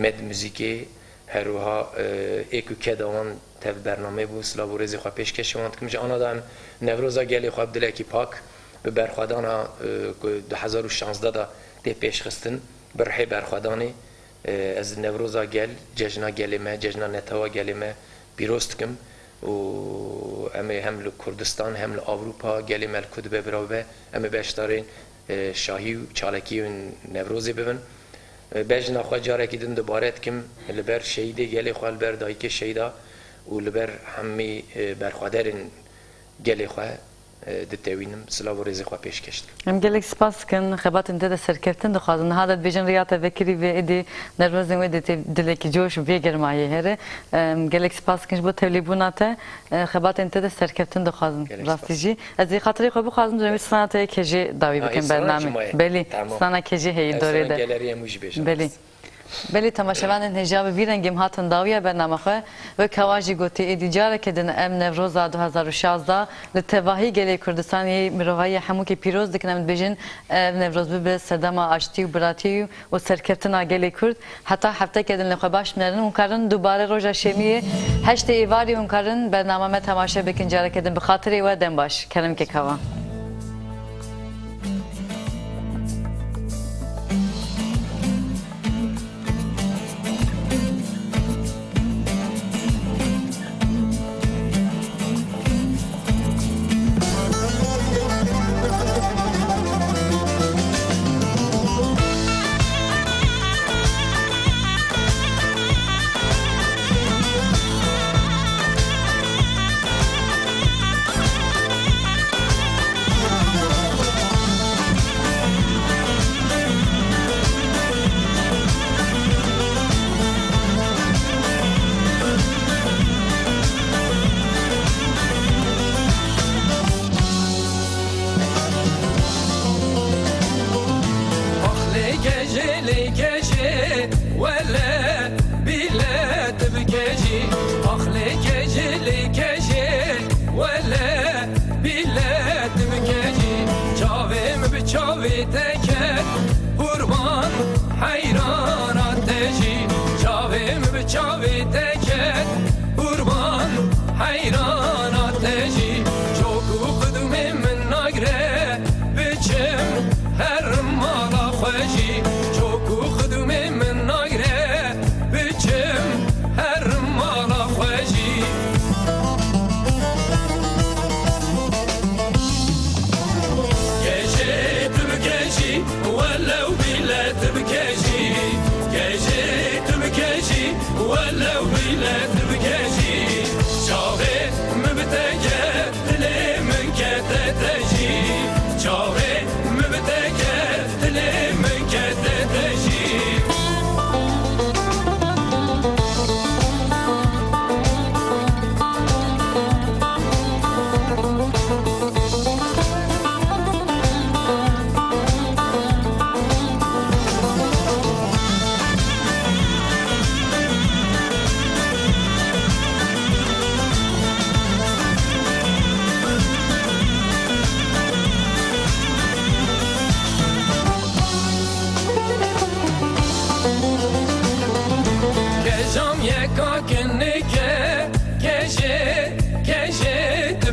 مد موزیکی هروها اکو کدوان تف برنامه بود سلاب و رزی خواه پیشکش شوند که میشه آنها دان نوروزا گلی خواه بدلکی پاک به برخوادانا 2016 دا ده پیش خستن برحی برخوادانی از نوروزا گل ججنا گلیمه ججنا نتوا گلیمه بیروست کم و امی هم لکردستان هم لأوروپا گلیمه الکدبه براوه امی بشتارین شاهی و چالکی و نوروزی ببین بجنا خواه جاره که دن دوبارت کم لبر شهیده گلی خواه لبر دایی که شهیده و لبر همی برخوادرین گلی خواه دتوینم سلاو رزی خواه پیش کشت ام گلک سپاس کن خبات انت ده سرکفتن دخوازن هادت بیجن ریاتا وکری و ایدی نروزن و ایدی دلکی جوش و گرمایه هره گلک سپاس کنش با تولیبوناته خبات انت ده سرکفتن دخوازن راستیجی از این خاطری خواه بخوازم جمعی سانتا کجی داوی بکن برنامه بلی سانا کجی هی دوره ده بلی بلی تماشاوان هجاب ویرنگیم هاتن داویه برنامه خواه و کواجی گوتی ایدیجاره که دن ام نوروزا 2016 لتواهی گلی کردستانی مروهای همو که پیروز دکنم بیجن نوروز به سدما آشتی و براتی و سرکفتنا گلی کرد حتی هفته که دن لخواه باش منرن اونکارن دوباره روژا شمیه هشت ایواری اونکارن برنامه تماشا بکن جاره که دن بخاطری و دن باش کرم که کوا ولا بلاد بكاجي أخلي كاجي لكاجي ولا بلاد بكاجي چاویم بچاوی تکه قربان حیرانات تجی چاویم بچاوی تکه قربان حیرانات تجی چوکو قدوم من نگره بچم هر مالا خوشی چوکو قدوم من نگره بچم هر مالا خوشی ولو بلا تبكاجي كاجي تبكاجي ولو بلا تبكاجي شاوي مبتكت لي من كتتجي شاوي مبتكت لي من كتتجي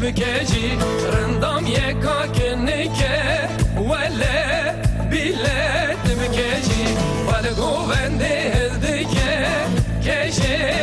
بكاجي رندم يكا كنكه ولا بلاد بكاجي ولا قوة هديك كاجي